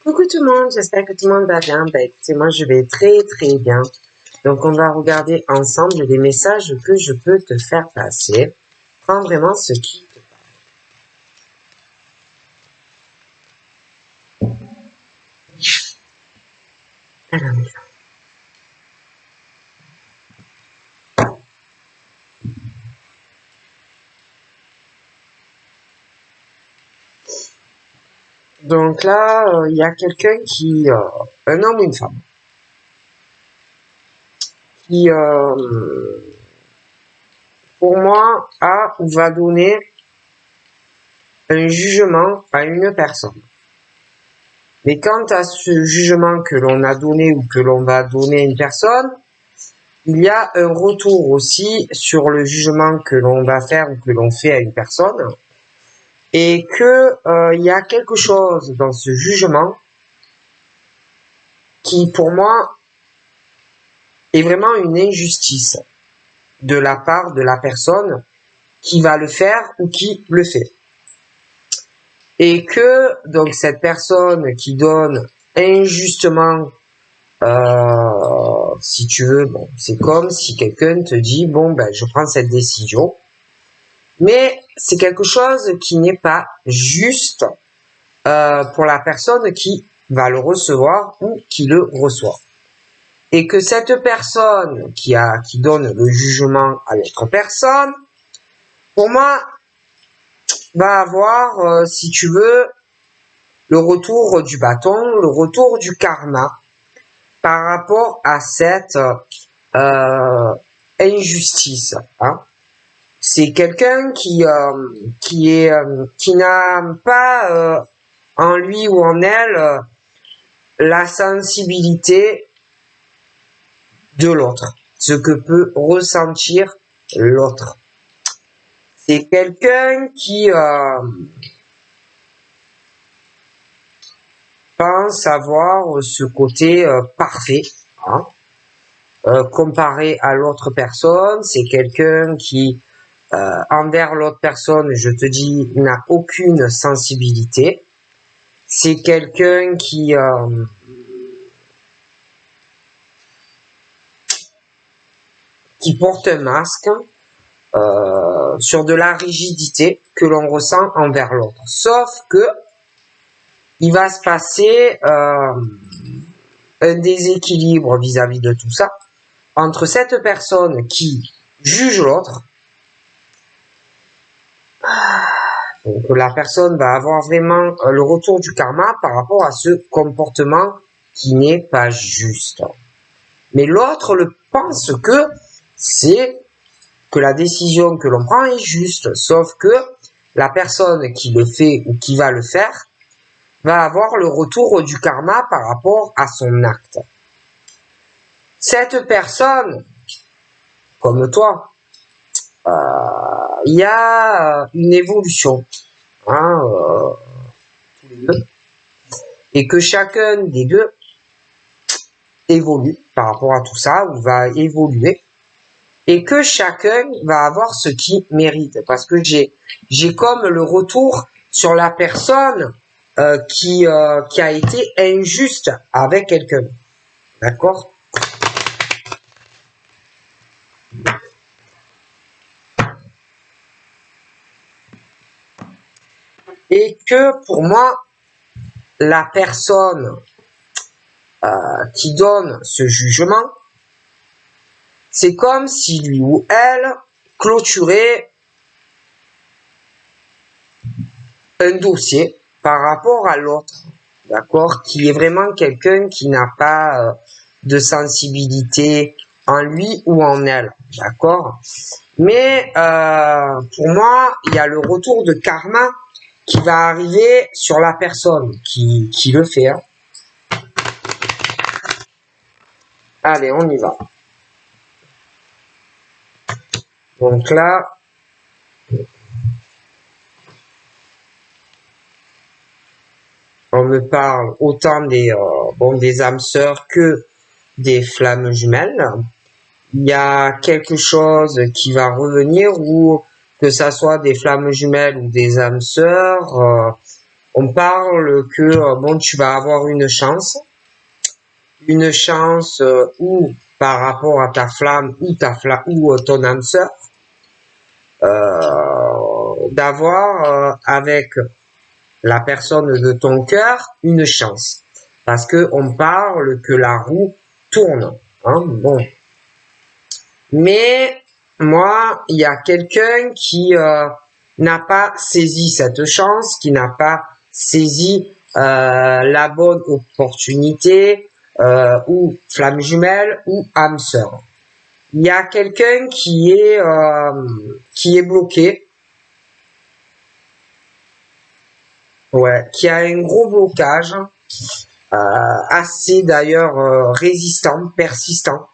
Coucou tout le monde, j'espère que tout le monde va bien. Écoutez, moi je vais très bien. Donc on va regarder ensemble les messages que je peux te faire passer. Prends vraiment ce qui te parle. Alors on y va. Donc là, il y a quelqu'un qui, un homme ou une femme, qui, pour moi, a ou va donner un jugement à une personne. Mais quant à ce jugement que l'on a donné ou que l'on va donner à une personne, il y a un retour aussi sur le jugement que l'on va faire ou que l'on fait à une personne, et que il y a quelque chose dans ce jugement qui, pour moi, est vraiment une injustice de la part de la personne qui va le faire ou qui le fait. Et que, donc, cette personne qui donne injustement, si tu veux, bon, c'est comme si quelqu'un te dit, bon, ben, je prends cette décision, mais c'est quelque chose qui n'est pas juste pour la personne qui va le recevoir ou qui le reçoit. Et que cette personne qui donne le jugement à l'autre personne, pour moi, va avoir, si tu veux, le retour du bâton, le retour du karma par rapport à cette injustice. Hein. C'est quelqu'un qui n'a pas en lui ou en elle la sensibilité de l'autre, ce que peut ressentir l'autre. C'est quelqu'un qui pense avoir ce côté parfait, hein, comparé à l'autre personne. C'est quelqu'un qui envers l'autre personne, je te dis, n'a aucune sensibilité. C'est quelqu'un qui porte un masque sur de la rigidité que l'on ressent envers l'autre. Sauf que il va se passer un déséquilibre vis-à-vis de tout ça entre cette personne qui juge l'autre. Donc la personne va avoir vraiment le retour du karma par rapport à ce comportement qui n'est pas juste. Mais l'autre le pense que c'est que la décision que l'on prend est juste, sauf que la personne qui le fait ou qui va le faire va avoir le retour du karma par rapport à son acte. Cette personne, comme toi, il y a une évolution, hein, tous les deux, et que chacun des deux évolue par rapport à tout ça, ou va évoluer, et que chacun va avoir ce qu'il mérite, parce que j'ai comme le retour sur la personne qui a été injuste avec quelqu'un, d'accord? Et que pour moi, la personne qui donne ce jugement, c'est comme si lui ou elle clôturait un dossier par rapport à l'autre, d'accord, qui est vraiment quelqu'un qui n'a pas de sensibilité en lui ou en elle, d'accord. Mais pour moi, il y a le retour de karma qui va arriver sur la personne qui le fait. Hein. Allez, on y va. Donc là, on me parle autant des âmes sœurs que des flammes jumelles. Il y a quelque chose qui va revenir, ou que ça soit des flammes jumelles ou des âmes sœurs, On parle que bon, tu vas avoir une chance ou par rapport à ta flamme ou ton âme sœur, d'avoir avec la personne de ton cœur une chance, parce que on parle que la roue tourne. Hein, bon, mais moi, il y a quelqu'un qui n'a pas saisi cette chance, qui n'a pas saisi la bonne opportunité, ou flamme jumelle ou âme sœur. Il y a quelqu'un qui est bloqué, ouais, qui a un gros blocage, assez d'ailleurs résistant, persistant,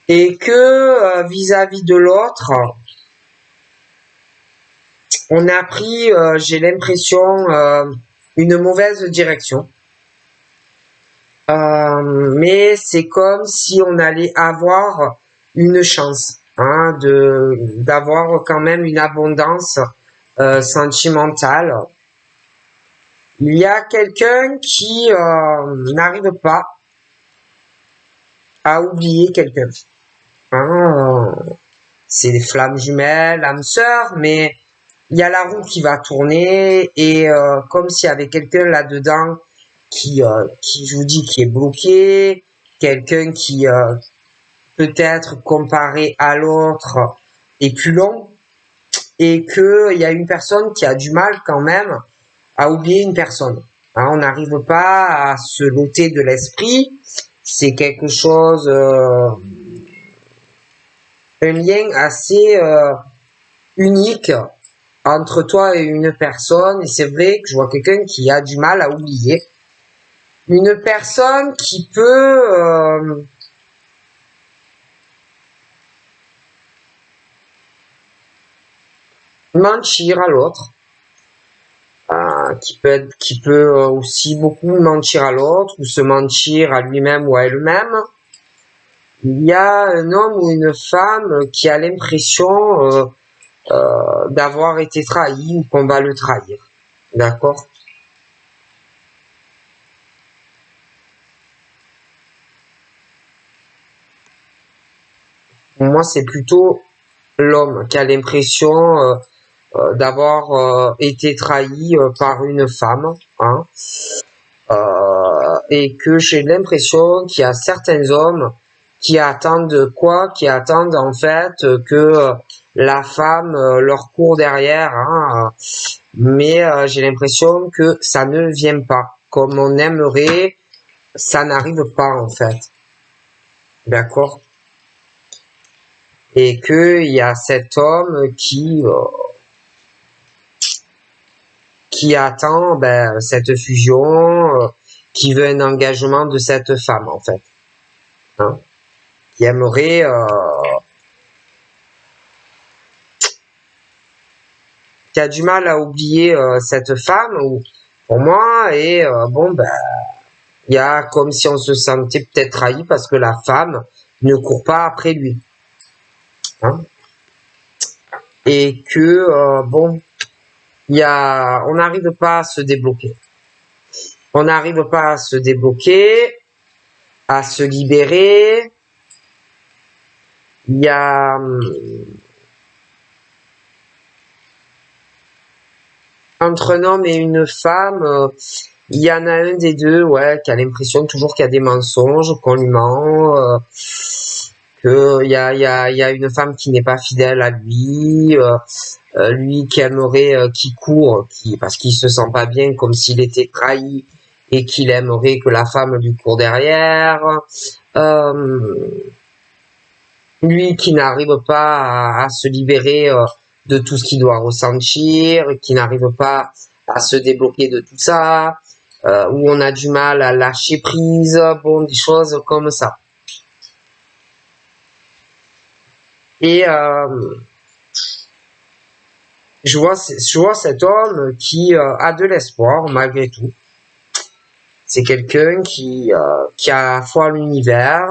et que vis-à-vis de l'autre, on a pris, j'ai l'impression, une mauvaise direction. Mais c'est comme si on allait avoir une chance, hein, d'avoir quand même une abondance sentimentale. Il y a quelqu'un qui n'arrive pas à oublier quelqu'un. Hein, c'est des flammes jumelles, âme sœur, mais il y a la roue qui va tourner et comme s'il y avait quelqu'un là-dedans qui, je vous dis, qui est bloqué, quelqu'un qui peut-être comparé à l'autre est plus long, et que il y a une personne qui a du mal quand même à oublier une personne. Hein, on n'arrive pas à se l'ôter de l'esprit. C'est quelque chose, un lien assez unique entre toi et une personne. Et c'est vrai que je vois quelqu'un qui a du mal à oublier. Une personne qui peut mentir à l'autre, qui peut aussi beaucoup mentir à l'autre ou se mentir à lui-même ou à elle-même. Il y a un homme ou une femme qui a l'impression d'avoir été trahi ou qu'on va le trahir. D'accord? Pour moi, c'est plutôt l'homme qui a l'impression d'avoir été trahi par une femme, hein, et que j'ai l'impression qu'il y a certains hommes qui attendent quoi? Qui attendent en fait que la femme leur court derrière, hein, mais j'ai l'impression que ça ne vient pas comme on aimerait, ça n'arrive pas en fait, d'accord? Et que il y a cet homme qui attend cette fusion, qui veut un engagement de cette femme en fait, hein, qui aimerait qui a du mal à oublier cette femme, ou pour moi, et bon il y a comme si on se sentait peut-être trahi parce que la femme ne court pas après lui, hein, et que bon, on n'arrive pas à se débloquer, on n'arrive pas à se débloquer, à se libérer. Il y a entre un homme et une femme, il y en a un des deux, ouais, qui a l'impression toujours qu'il y a des mensonges, qu'on lui ment, que il y a une femme qui n'est pas fidèle à lui, lui qui aimerait, qui court, parce qu'il se sent pas bien, comme s'il était trahi, et qu'il aimerait que la femme lui court derrière. Lui qui n'arrive pas à se libérer de tout ce qu'il doit ressentir, qui n'arrive pas à se débloquer de tout ça, où on a du mal à lâcher prise, bon, des choses comme ça. Et je vois cet homme qui a de l'espoir malgré tout. C'est quelqu'un qui a foi en l'univers,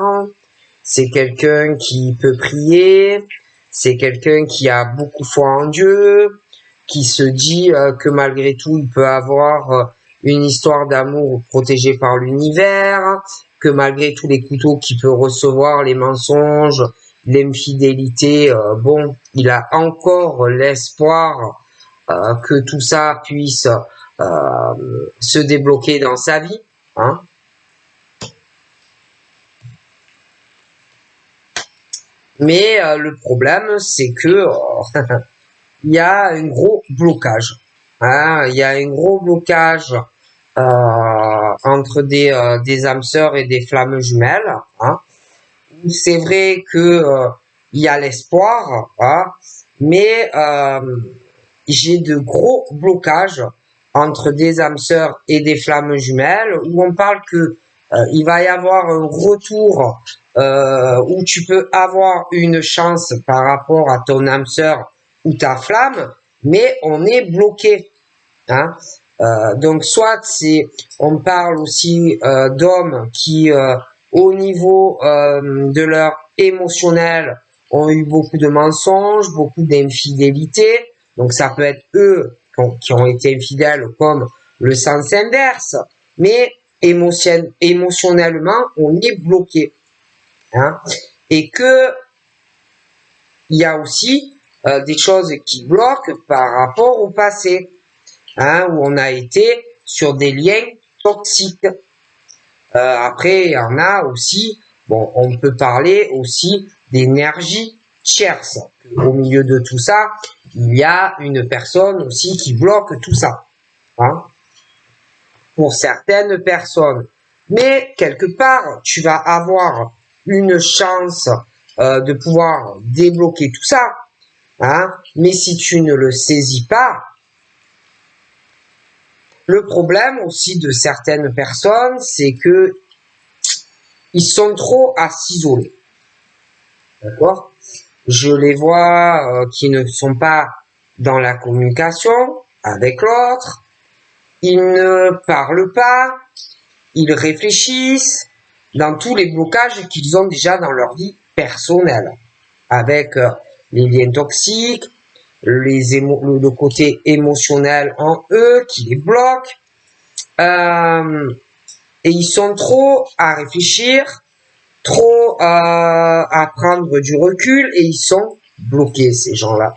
c'est quelqu'un qui peut prier, c'est quelqu'un qui a beaucoup foi en Dieu, qui se dit que malgré tout, il peut avoir une histoire d'amour protégée par l'univers, que malgré tous les couteaux qu'il peut recevoir, les mensonges, l'infidélité, bon, il a encore l'espoir que tout ça puisse se débloquer dans sa vie, hein. Mais le problème, c'est que il y a un gros blocage. Hein, il y a un gros blocage entre des âmes sœurs et des flammes jumelles. Hein. C'est vrai que il y a l'espoir, hein, mais j'ai de gros blocages entre des âmes sœurs et des flammes jumelles où on parle que il va y avoir un retour où tu peux avoir une chance par rapport à ton âme sœur ou ta flamme, mais on est bloqué. Hein. Donc soit on parle aussi d'hommes qui au niveau de leur émotionnel ont eu beaucoup de mensonges, beaucoup d'infidélité. Donc ça peut être eux qui ont été infidèles comme le sens inverse, mais émotionnellement on est bloqué. Hein. Et que il y a aussi des choses qui bloquent par rapport au passé, hein, où on a été sur des liens toxiques. Après, il y en a aussi, bon, on peut parler aussi d'énergie tierce. Au milieu de tout ça, il y a une personne aussi qui bloque tout ça, hein, pour certaines personnes. Mais quelque part, tu vas avoir une chance de pouvoir débloquer tout ça, hein, mais si tu ne le saisis pas, le problème aussi de certaines personnes, c'est que ils sont trop à s'isoler. D'accord? Je les vois qui ne sont pas dans la communication avec l'autre, ils ne parlent pas, ils réfléchissent dans tous les blocages qu'ils ont déjà dans leur vie personnelle, avec les liens toxiques, le côté émotionnel en eux qui les bloque, et ils sont trop à réfléchir, trop à prendre du recul, et ils sont bloqués, ces gens-là.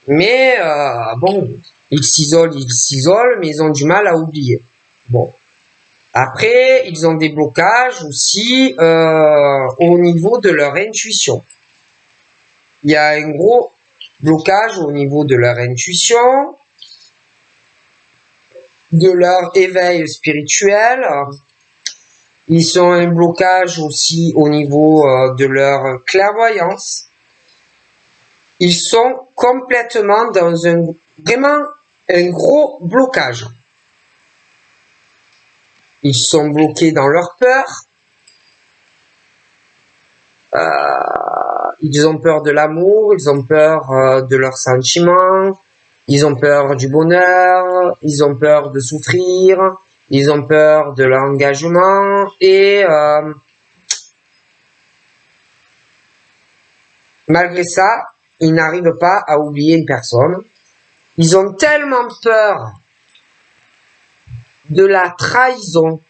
Mais bon, ils s'isolent, mais ils ont du mal à oublier. Bon. Après, ils ont des blocages aussi au niveau de leur intuition. Il y a un gros blocage au niveau de leur intuition, de leur éveil spirituel. Ils ont un blocage aussi au niveau de leur clairvoyance. Ils sont complètement dans vraiment un gros blocage. Ils sont bloqués dans leur peur. Ils ont peur de l'amour, ils ont peur de leurs sentiments, ils ont peur du bonheur, ils ont peur de souffrir, ils ont peur de l'engagement et malgré ça, ils n'arrivent pas à oublier une personne. Ils ont tellement peur de la trahison,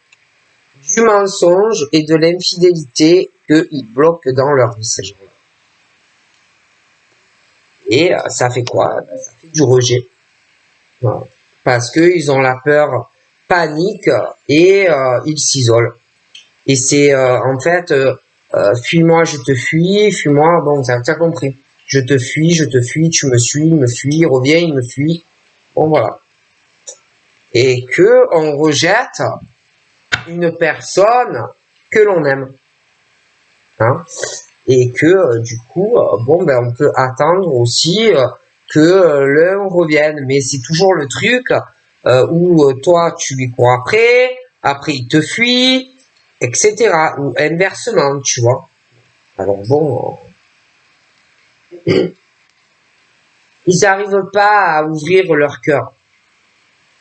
du mensonge et de l'infidélité qu'ils bloquent dans leur vie, ces gens-là. Et ça fait quoi? Ça fait du rejet. Voilà. Parce qu'ils ont la peur panique et ils s'isolent. Et c'est en fait, fuis-moi, je te fuis, fuis-moi, bon, t'as compris. Je te fuis, tu me suis, il me fuit, reviens, il me fuit. Bon, voilà. Et que on rejette une personne que l'on aime. Hein, et que du coup, bon, ben, on peut attendre aussi que l'un revienne. Mais c'est toujours le truc où toi, tu lui cours après il te fuit, etc. Ou inversement, tu vois. Alors bon, ils n'arrivent pas à ouvrir leur cœur.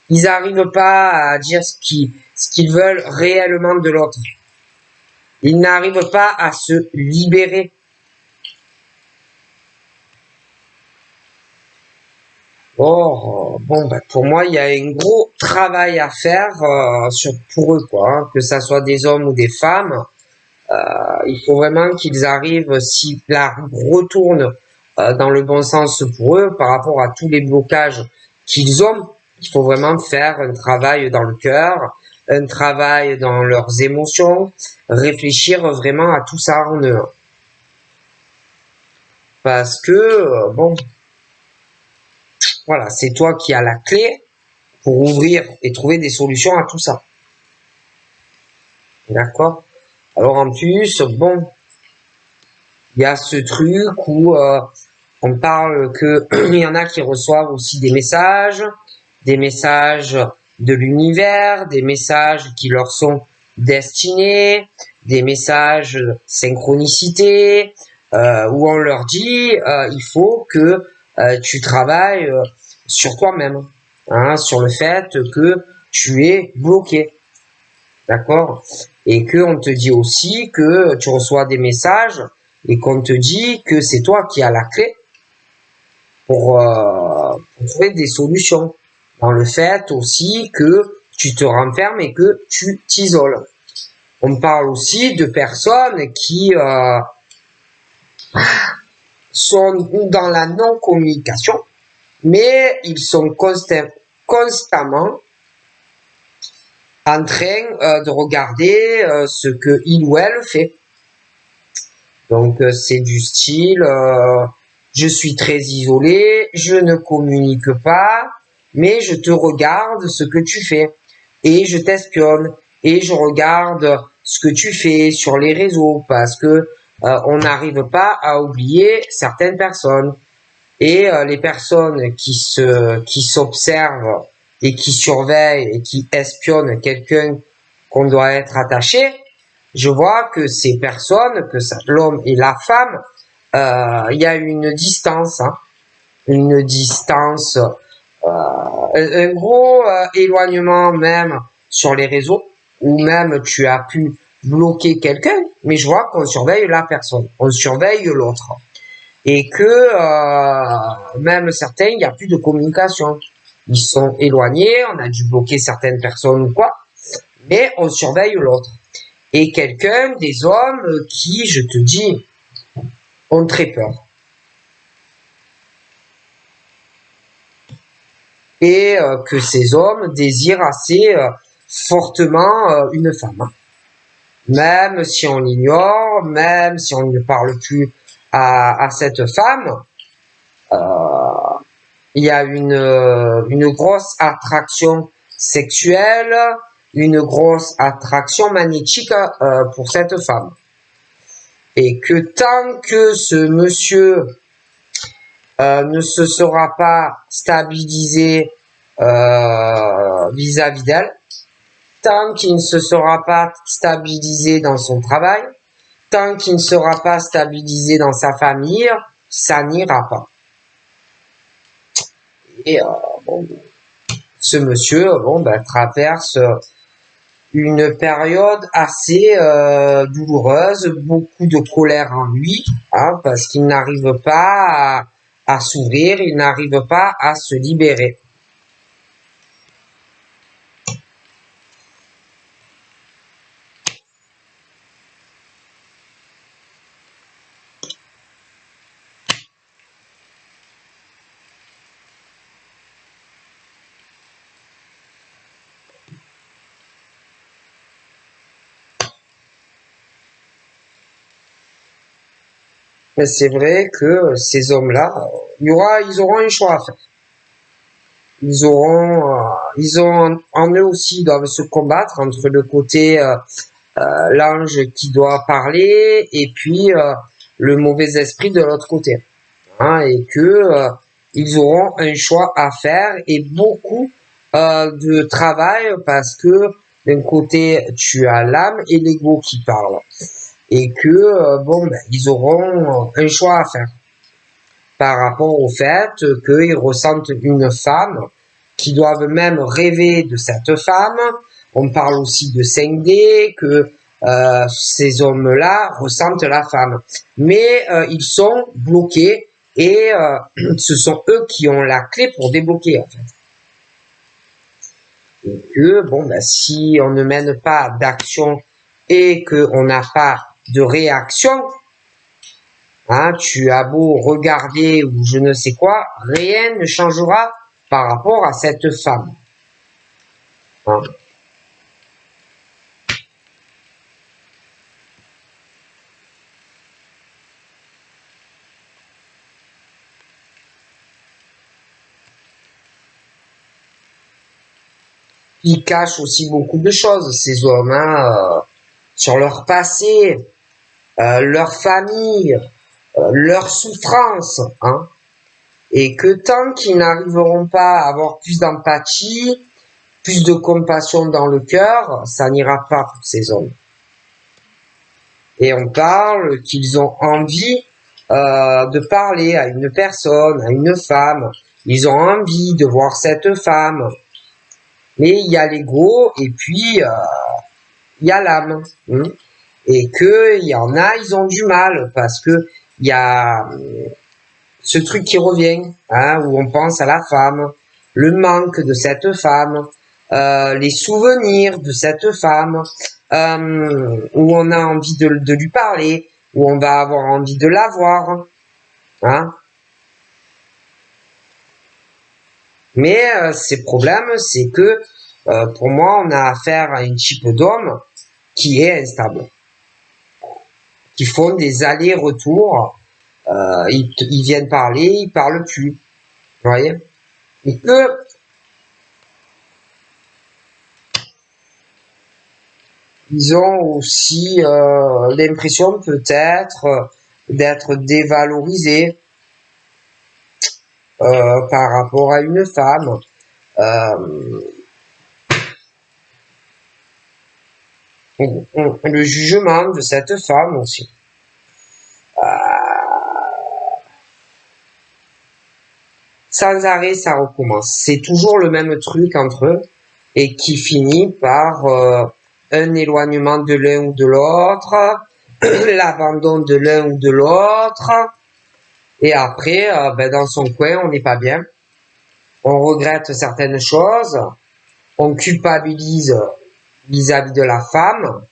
Ils n'arrivent pas à dire ce qu'ils veulent réellement de l'autre. Ils n'arrivent pas à se libérer. Or, bon, ben, pour moi, il y a un gros travail à faire pour eux, quoi, hein, que ça soit des hommes ou des femmes. Il faut vraiment qu'ils arrivent, si la roue retourne dans le bon sens pour eux, par rapport à tous les blocages qu'ils ont. Il faut vraiment faire un travail dans le cœur, un travail dans leurs émotions, réfléchir vraiment à tout ça en eux. Parce que, bon, voilà, c'est toi qui as la clé pour ouvrir et trouver des solutions à tout ça. D'accord? Alors en plus, bon, il y a ce truc où on parle que il y en a qui reçoivent aussi des messages de l'univers, des messages qui leur sont destinés, des messages synchronicité, où on leur dit il faut que tu travailles sur toi-même, hein, sur le fait que tu es bloqué, d'accord? Et que on te dit aussi que tu reçois des messages et qu'on te dit que c'est toi qui as la clé pour trouver des solutions. Dans le fait aussi que tu te renfermes et que tu t'isoles. On parle aussi de personnes qui sont dans la non-communication, mais ils sont constamment en train de regarder ce que il ou elle fait. Donc c'est du style je suis très isolé, je ne communique pas, mais je te regarde ce que tu fais et je t'espionne et je regarde ce que tu fais sur les réseaux parce que on n'arrive pas à oublier certaines personnes et les personnes qui s'observent et qui surveillent et qui espionnent quelqu'un qu'on doit être attaché. Je vois que ces personnes, que l'homme et la femme, il y a une distance, hein, une distance, un gros éloignement même sur les réseaux, où même tu as pu bloquer quelqu'un, mais je vois qu'on surveille la personne, on surveille l'autre, et que même certains, il n'y a plus de communication, ils sont éloignés, on a dû bloquer certaines personnes ou quoi, mais on surveille l'autre. Et quelqu'un, des hommes qui, je te dis, ont très peur. Et que ces hommes désirent assez fortement une femme. Même si on l'ignore, même si on ne parle plus à cette femme, il y a une grosse attraction sexuelle, une grosse attraction magnétique pour cette femme. Et que tant que ce monsieur ne se sera pas stabilisé vis-à-vis d'elle, tant qu'il ne se sera pas stabilisé dans son travail, tant qu'il ne sera pas stabilisé dans sa famille, ça n'ira pas. Et bon, ce monsieur traverse une période assez douloureuse, beaucoup de colère en lui, hein, parce qu'il n'arrive pas à s'ouvrir, il n'arrive pas à se libérer. Mais c'est vrai que ces hommes-là, ils auront un choix à faire. Ils ont en eux aussi, ils doivent se combattre entre le côté l'ange qui doit parler et puis le mauvais esprit de l'autre côté, hein, et que ils auront un choix à faire et beaucoup de travail parce que d'un côté tu as l'âme et l'ego qui parlent et que ils auront un choix à faire par rapport au fait qu'ils ressentent une femme, qui doivent même rêver de cette femme. On parle aussi de 5D, que ces hommes-là ressentent la femme. Mais ils sont bloqués et ce sont eux qui ont la clé pour débloquer en fait. Et que bon, ben, si on ne mène pas d'action et qu'on n'a pas de réaction, hein, tu as beau regarder ou je ne sais quoi, rien ne changera par rapport à cette femme. Hein. Ils cachent aussi beaucoup de choses, ces hommes, hein, sur leur passé, leur famille, leur souffrance, hein, et que tant qu'ils n'arriveront pas à avoir plus d'empathie, plus de compassion dans le cœur, ça n'ira pas pour ces hommes. Et on parle qu'ils ont envie de parler à une personne, à une femme. Ils ont envie de voir cette femme. Mais il y a l'ego et puis il y a l'âme. Hein, et que il y en a, ils ont du mal parce que il y a ce truc qui revient, hein, où on pense à la femme, le manque de cette femme, les souvenirs de cette femme, où on a envie de lui parler, où on va avoir envie de la voir. Hein. Mais ces problèmes, c'est que pour moi, on a affaire à un type d'homme qui est instable, qui font des allers-retours. Ils viennent parler, ils parlent plus. Vous voyez? Et que ils ont aussi l'impression peut-être d'être dévalorisés par rapport à une femme. Le jugement de cette femme aussi. Sans arrêt, ça recommence. C'est toujours le même truc entre eux et qui finit par un éloignement de l'un ou de l'autre, l'abandon de l'un ou de l'autre, et après, ben, dans son coin, on n'est pas bien. On regrette certaines choses, on culpabilise vis-à-vis de la femme.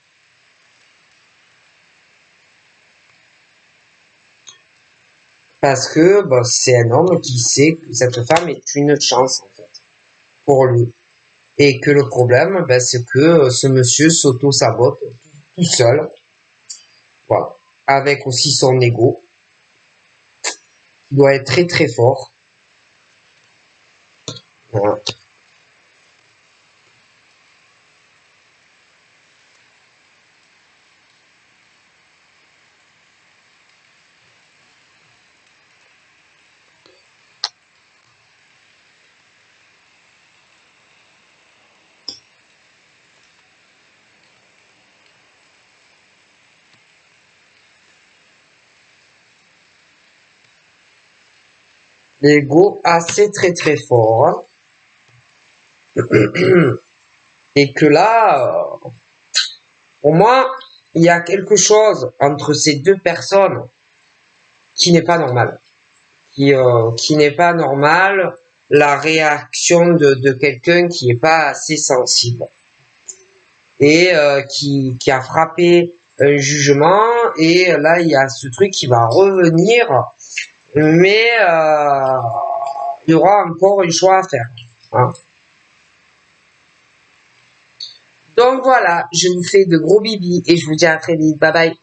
Parce que ben, c'est un homme qui sait que cette femme est une chance, en fait, pour lui. Et que le problème, ben, c'est que ce monsieur s'auto-sabote tout seul. Voilà. Avec aussi son ego. Il doit être très très fort. Voilà. L'ego assez très très fort. Hein. Et que là, pour moi, il y a quelque chose entre ces deux personnes qui n'est pas normal. Qui n'est pas normal, la réaction de quelqu'un qui n'est pas assez sensible. Et qui a frappé un jugement, et là, il y a ce truc qui va revenir, mais il y aura encore un choix à faire. Hein. Donc voilà, je vous fais de gros bibis et je vous dis à très vite. Bye bye.